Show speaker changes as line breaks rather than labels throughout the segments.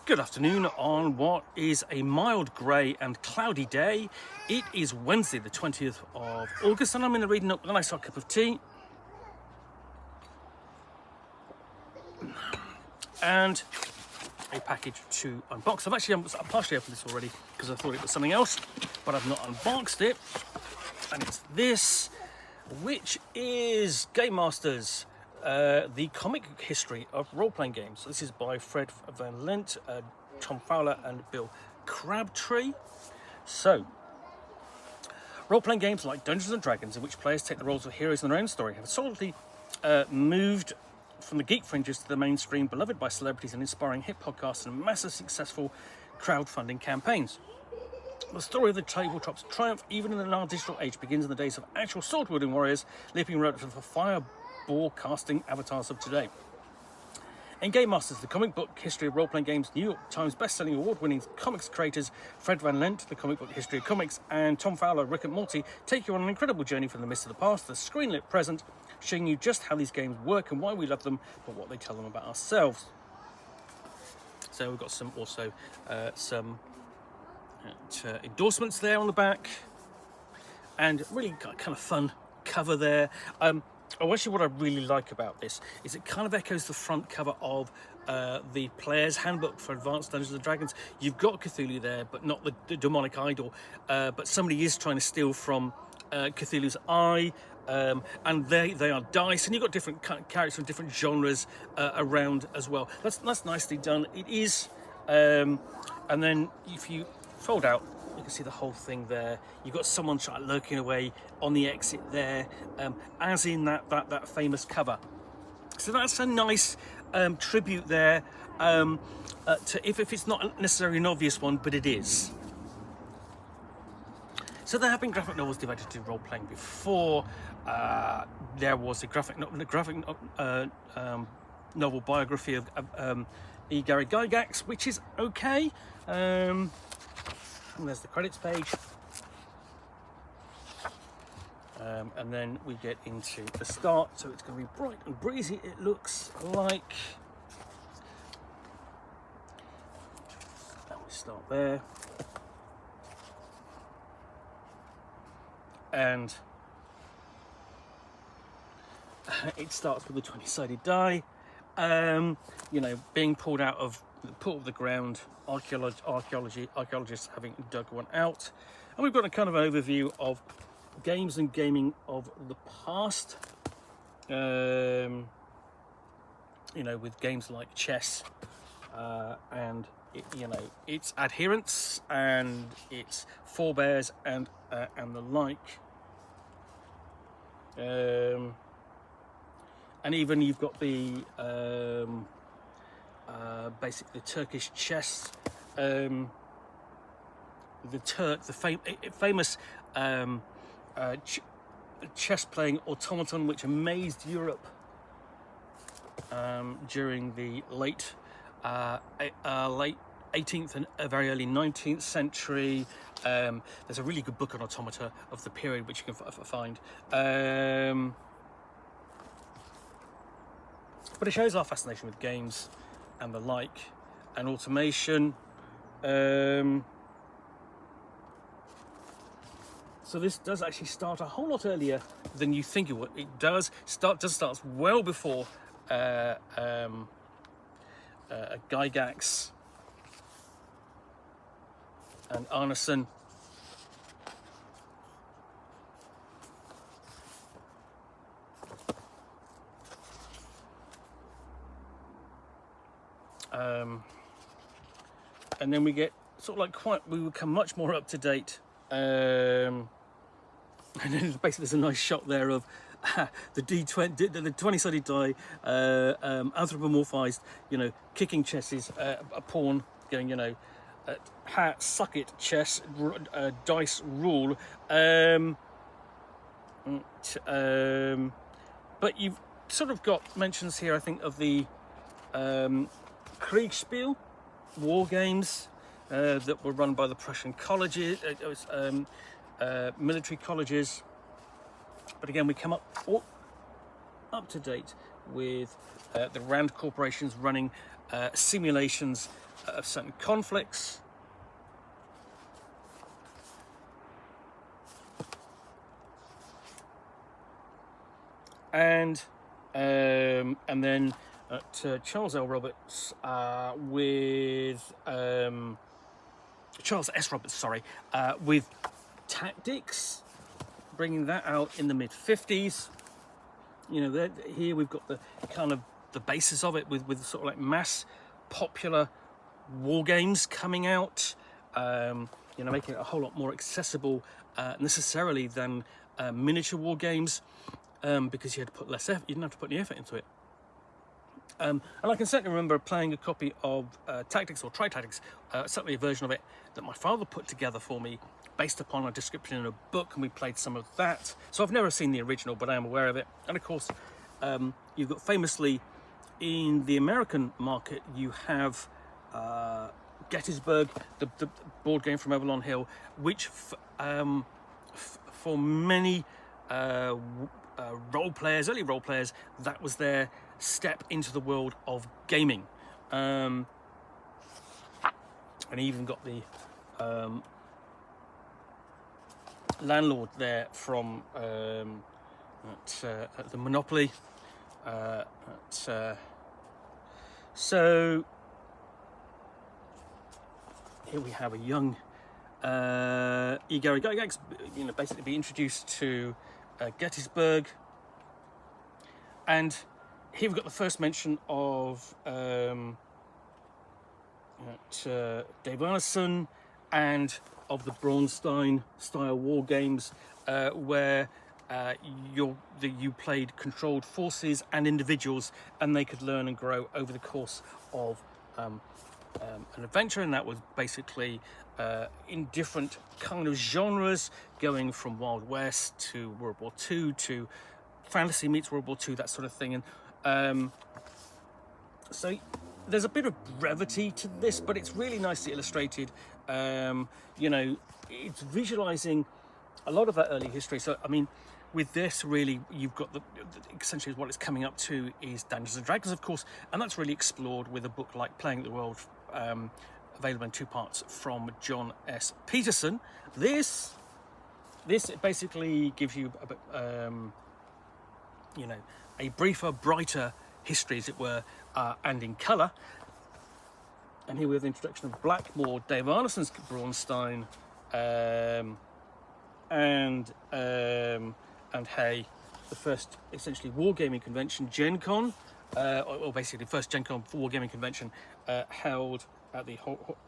Good afternoon on what is a mild grey and cloudy day. It is Wednesday the 20th of August and I'm in the reading up with a nice hot cup of tea and a package to unbox. I've partially opened this already because I thought it was something else, but I've not unboxed it. And it's this, which is Game Masters, the comic history of role-playing games. So this is by Fred Van Lent, Tom Fowler and Bill Crabtree. So, role-playing games like Dungeons & Dragons, in which players take the roles of heroes in their own story, have solidly moved from the geek fringes to the mainstream, beloved by celebrities and inspiring hit podcasts and massive successful crowdfunding campaigns. The story of the tabletop's triumph, even in the now digital age, begins in the days of actual sword-wielding warriors leaping ropes for the fireball-casting avatars of today. In Game Masters, the comic book history of role-playing games, New York Times best-selling award-winning comics creators Fred Van Lent, the comic book history of comics, and Tom Fowler, Rick and Morty, take you on an incredible journey from the mist of the past to the screen-lit present, showing you just how these games work and why we love them, but what they tell them about ourselves. So we've got some endorsements there on the back, and really kind of fun cover there. Actually, what I really like about this is it kind of echoes the front cover of the Player's Handbook for Advanced Dungeons & Dragons. You've got Cthulhu there, but not the demonic idol, but somebody is trying to steal from Cthulhu's eye, and they are dice, and you've got different characters from different genres around as well. That's nicely done. It is, and then if you fold out, you can see the whole thing there. You've got someone lurking away on the exit there, as in that famous cover. So that's a nice tribute there, to if it's not necessarily an obvious one, but it is. So there have been graphic novels devoted to role-playing before. There was a graphic novel biography of E. Gary Gygax, which is okay. And there's the credits page. And then we get into the start, so it's going to be bright and breezy, it looks like. And we start there. And it starts with a 20-sided die, being pulled out of the ground, archaeologists having dug one out. And we've got a kind of overview of games and gaming of the past, with games like chess, and its adherents and its forebears and the like. And even you've got the basically Turkish chess, the famous chess-playing automaton which amazed Europe during the late 18th and very early 19th century. There's a really good book on automata of the period which you can find. But it shows our fascination with games and the like, and automation. So this does actually start a whole lot earlier than you think it would. It does starts well before Gygax and Arneson. And then we get we become much more up to date. And then basically there's a nice shot there of the 20-sided die, anthropomorphized, kicking chesses, a pawn going, suck it, chess, dice rule. But you've sort of got mentions here, I think, of the Kriegspiel, war games that were run by the Prussian colleges, military colleges. But again, we come up to date with the Rand corporations running simulations of certain conflicts. And then Charles L. Roberts with Charles S. Roberts, sorry, with Tactics, bringing that out in the mid-50s. You know, here we've got the kind of the basis of it with sort of like mass popular war games coming out. You know, making it a whole lot more accessible necessarily than miniature war games, because you had to put less effort. You didn't have to put any effort into it. And I can certainly remember playing a copy of Tactics or Tri-Tactics, certainly a version of it that my father put together for me based upon a description in a book, and we played some of that. So I've never seen the original, but I am aware of it. And of course, you've got famously in the American market, you have Gettysburg, the board game from Avalon Hill, which for many role players, early role players, that was their step into the world of gaming. And he even got the landlord there from at the Monopoly. So here we have a young Gary Gygax, you know, basically be introduced to Gettysburg, and here we've got the first mention of Dave Arneson and of the Braunstein style war games, where you played controlled forces and individuals, and they could learn and grow over the course of an adventure. And that was basically in different kind of genres, going from Wild West to World War II to fantasy meets World War II, that sort of thing. And so there's a bit of brevity to this, but it's really nicely illustrated. You know, it's visualizing a lot of that early history. So, I mean, with this, really, you've got essentially what it's coming up to is Dungeons and Dragons, of course, and that's really explored with a book like Playing the World, available in 2 parts from John S. Peterson. This basically gives you a bit, you know, a briefer, brighter history, as it were, and in colour. And here we have the introduction of Blackmore, Dave Arneson's Braunstein, and Hay, the first essentially wargaming convention, Gen Con, or basically the first Gen Con wargaming convention held at the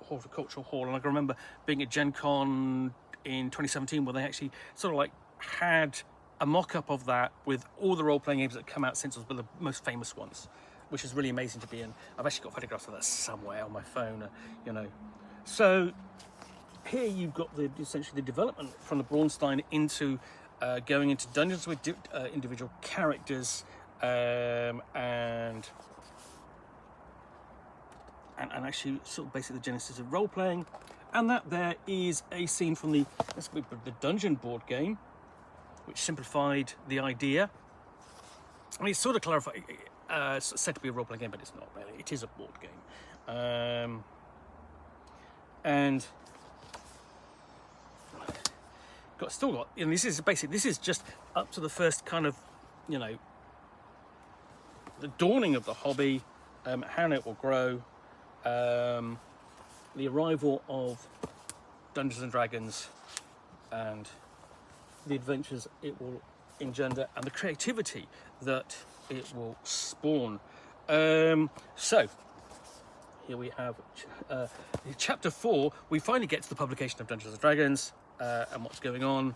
Horticultural Hall. And I can remember being at Gen Con in 2017, where they actually sort of like had a mock-up of that with all the role-playing games that come out since, was one of the most famous ones, which is really amazing to be in. I've actually got photographs of that somewhere on my phone, you know. So here you've got essentially the development from the Braunstein into going into dungeons with individual characters, and actually sort of basically the genesis of role-playing. And that there is a scene from the Dungeon board game, which simplified the idea. I mean, it's sort of clarified. It's said to be a role-playing game, but it's not really. It is a board game. And still got. And this is just up to the first kind of, you know, the dawning of the hobby, how it will grow, the arrival of Dungeons and Dragons, and the adventures it will engender, and the creativity that it will spawn. So here we have chapter 4. We finally get to the publication of Dungeons and Dragons, and what's going on.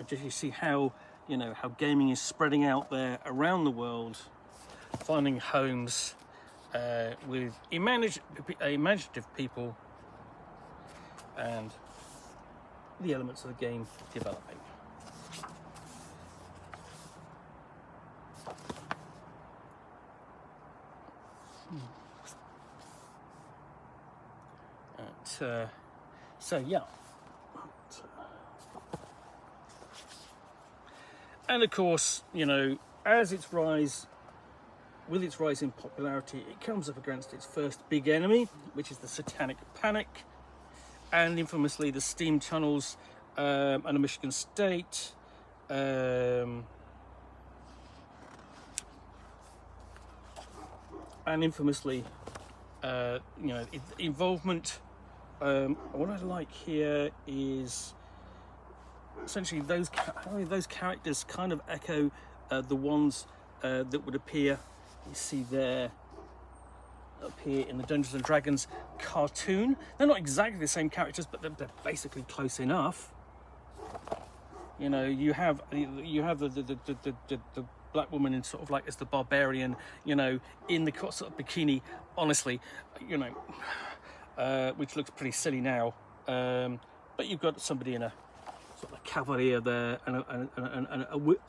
Just you see how, you know, how gaming is spreading out there around the world, finding homes with imaginative people, and the elements of the game developing. So yeah, And of course, you know, as its rise, with its rise in popularity, it comes up against its first big enemy, which is the Satanic Panic, and infamously the steam tunnels and the Michigan State. And infamously, you know, involvement. What I like here is essentially those characters kind of echo the ones that would appear. You see there, up here in the Dungeons and Dragons cartoon. They're not exactly the same characters, but they're basically close enough. You know, you have the black woman in sort of like as the barbarian, you know, in the sort of bikini, honestly, you know, which looks pretty silly now. But you've got somebody in a sort of a cavalier there, and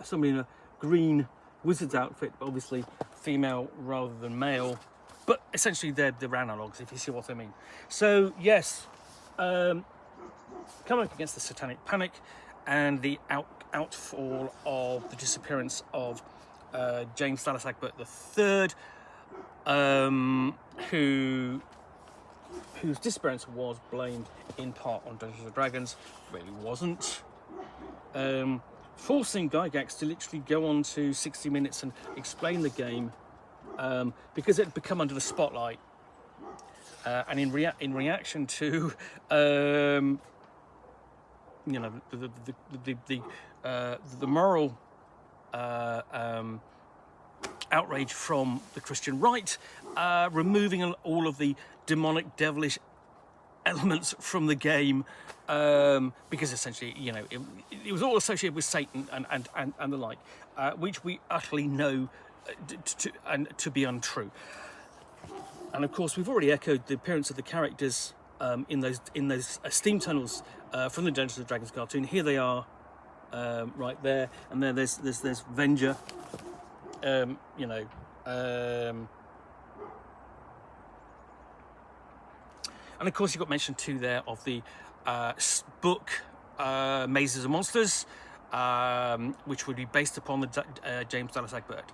somebody in a green wizard's outfit, but obviously female rather than male. But essentially they're analogues, if you see what I mean. So yes, coming up against the Satanic Panic and the outfall of the disappearance of James Dallas Egbert III, whose disappearance was blamed in part on Dungeons and Dragons, really wasn't. Forcing Gygax to literally go on to 60 Minutes and explain the game, because it had become under the spotlight, and in reaction to you know, the moral outrage from the Christian right, removing all of the demonic, devilish elements from the game, because essentially, you know, it was all associated with Satan and the like, which we utterly know to be untrue. And of course, we've already echoed the appearance of the characters in those steam tunnels from the Dungeons and Dragons cartoon. Here they are, right there, and then there's Venger, you know, and of course you got mentioned too there of the book Mazes and Monsters, which would be based upon the James Dallas Egbert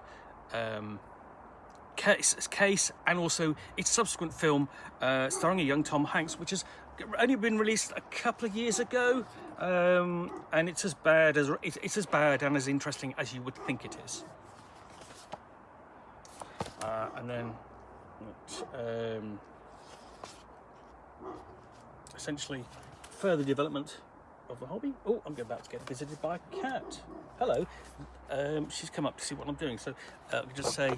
case, and also its subsequent film starring a young Tom Hanks, which has only been released a couple of years ago, and it's as bad and as interesting as you would think it is. And then essentially further development of the hobby. Oh, I'm about to get visited by a cat. Hello. She's come up to see what I'm doing, so just say,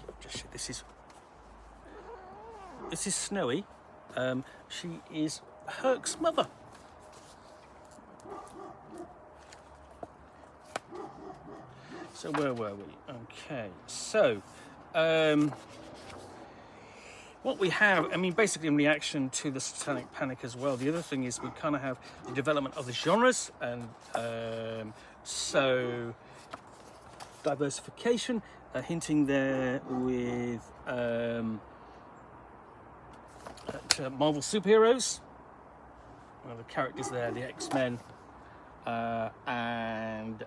this is Snowy. She is Herc's mother. So where were we? Okay, so what we have, I mean, basically in reaction to the Satanic Panic as well, the other thing is we kind of have the development of the genres, and so diversification, hinting there with Marvel superheroes. Well, the characters there, the X-Men, and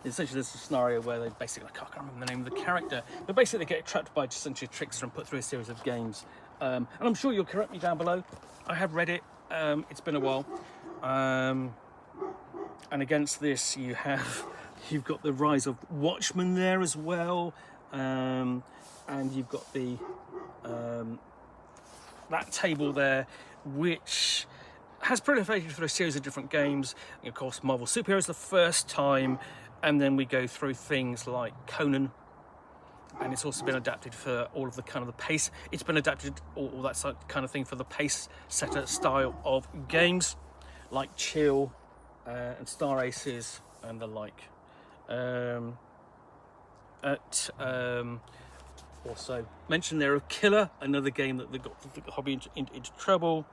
essentially there's a scenario where they basically, I can't remember the name of the character, but basically they get trapped by essentially a trickster and put through a series of games. And I'm sure you'll correct me down below. I have read it. It's been a while. And against this, you've got the rise of Watchmen there as well, and you've got the that table there, which has proliferated through a series of different games. Of course, Marvel Superheroes the first time, and then we go through things like Conan, and it's also been adapted for all of the kind of the pace. It's been adapted all that kind of thing for the pace setter style of games, like Chill and Star Aces and the like. Also mentioned there of Killer, another game that got the hobby into trouble.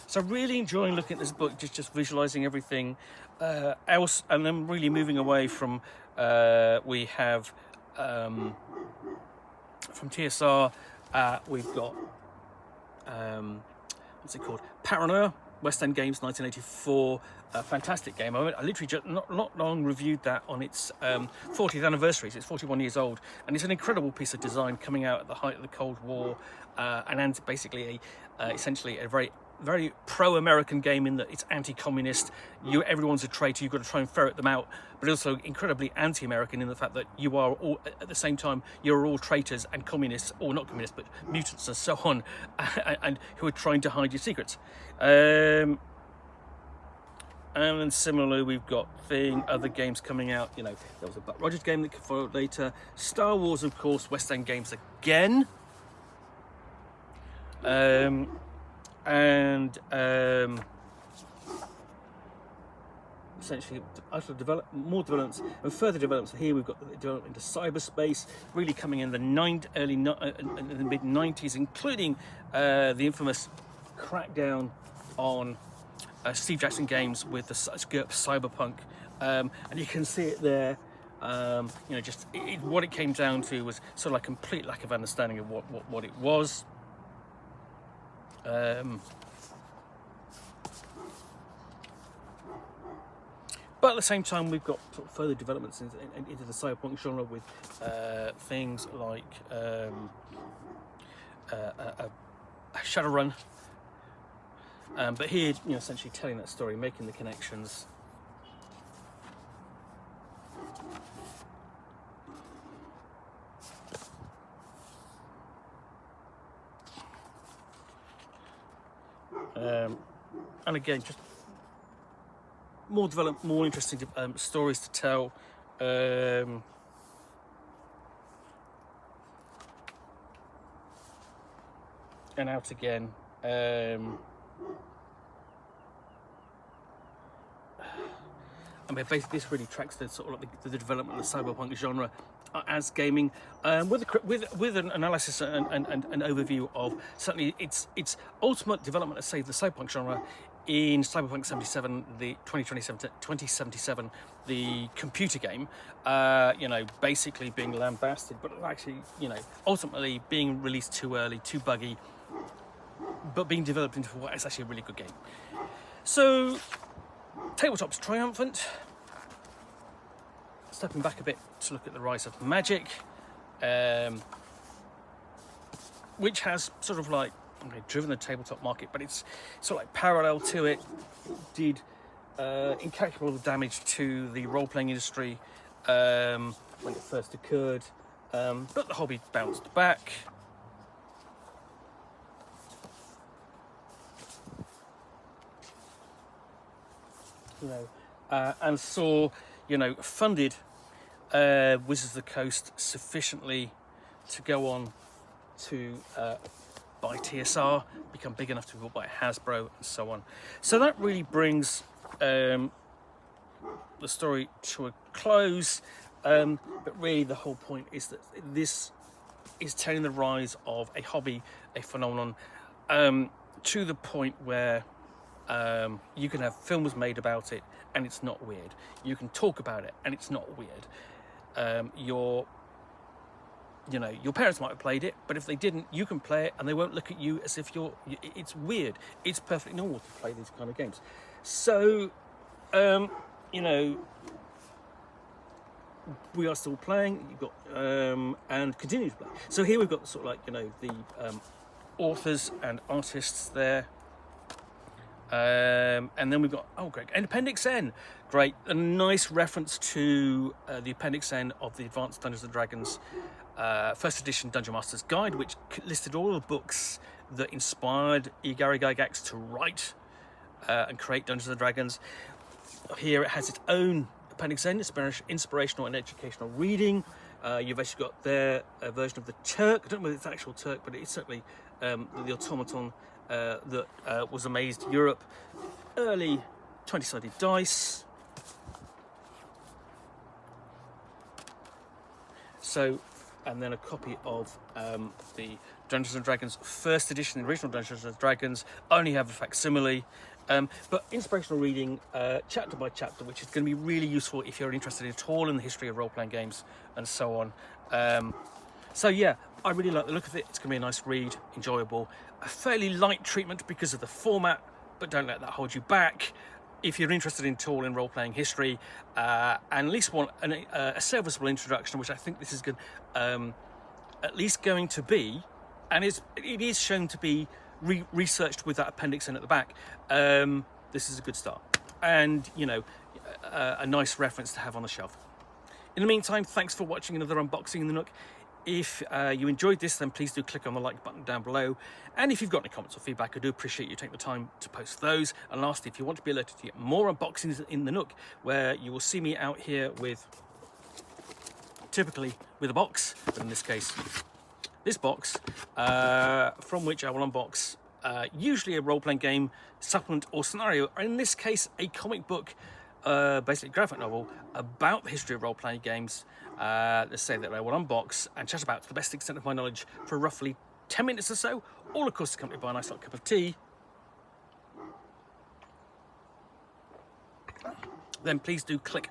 So really enjoying looking at this book, just visualizing everything else, and then really moving away from we have from TSR, we've got what's it called, Paranoia, West End Games, 1984, a fantastic game. I literally just not long reviewed that on its 40th anniversary. So it's 41 years old, and it's an incredible piece of design coming out at the height of the Cold War, and basically essentially a very pro-American game in that it's anti-communist. Everyone's a traitor. You've got to try and ferret them out, but also incredibly anti-American in the fact that you are all at the same time you're all traitors and communists, or not communists, but mutants and so on, and who are trying to hide your secrets. And then similarly, we've got other games coming out. You know, there was a Buck Rogers game that followed later. Star Wars, of course, West End Games again. Essentially more developments and further developments. Here we've got the development into cyberspace, really coming in the mid 90s, including the infamous crackdown on Steve Jackson Games with the GURP Cyberpunk, and you can see it there. You know, just what it came down to was sort of like complete lack of understanding of what it was. But at the same time, we've got sort of further developments into the cyberpunk genre with things like Shadowrun. But here, you know, essentially telling that story, making the connections. And again, just more developed, more interesting stories to tell. And out again. I mean, basically, this really tracks the sort of like the development of the cyberpunk genre as gaming, with an analysis and an overview of certainly its ultimate development, let's say, the cyberpunk genre in Cyberpunk 77, the 2077, the computer game, you know, basically being lambasted, but actually, you know, ultimately being released too early, too buggy, but being developed into what is actually a really good game. So, tabletop's triumphant. Stepping back a bit to look at the rise of Magic, which has sort of like driven the tabletop market, but it's sort of like parallel to it. It did incalculable damage to the role-playing industry when it first occurred, but the hobby bounced back. You know, and saw, you know, funded Wizards of the Coast sufficiently to go on to buy TSR, become big enough to be bought by Hasbro, and so on. So that really brings the story to a close. But really, the whole point is that this is telling the rise of a hobby, a phenomenon, to the point where you can have films made about it and it's not weird. You can talk about it and it's not weird. Your parents might have played it, but if they didn't, you can play it and they won't look at you as if it's weird. It's perfectly normal to play these kind of games. So, you know, we are still playing. You've got and continue to play. So here we've got sort of like, you know, the authors and artists there. And then we've got, oh great, and Appendix N, great, a nice reference to the Appendix N of the Advanced Dungeons and Dragons first edition Dungeon Master's Guide, which listed all the books that inspired Gary Gygax to write and create Dungeons and Dragons. Here it has its own Appendix N, inspirational and educational reading. You've actually got there a version of the Turk. I don't know whether it's actual Turk, but it's certainly the automaton that was amazed Europe. Early 20-sided dice. So, and then a copy of the Dungeons and Dragons first edition, the original Dungeons and Dragons. Only have a facsimile, but inspirational reading, chapter by chapter, which is going to be really useful if you're interested at all in the history of role-playing games and so on. So yeah, I really like the look of it. It's going to be a nice read, enjoyable, a fairly light treatment because of the format, but don't let that hold you back. If you're interested in tool and role-playing history, and at least want a serviceable introduction, which I think this is good, at least going to be, and it is shown to be researched with that appendix in at the back, this is a good start. And, you know, a nice reference to have on the shelf. In the meantime, thanks for watching another unboxing in the Nook. If you enjoyed this, then please do click on the like button down below. And if you've got any comments or feedback, I do appreciate you taking the time to post those. And lastly, if you want to be alerted to get more unboxings in the Nook, where you will see me out here with, typically with a box, but in this case, this box, from which I will unbox usually a role-playing game, supplement or scenario, or in this case, a comic book, basically graphic novel about the history of role-playing games. Let's say that I will unbox and chat about to the best extent of my knowledge for roughly 10 minutes or so, all of course accompanied by a nice little cup of tea. Then please do click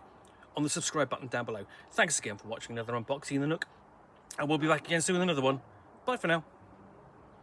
on the subscribe button down below. Thanks again for watching another unboxing in the Nook, and we'll be back again soon with another one. Bye for now.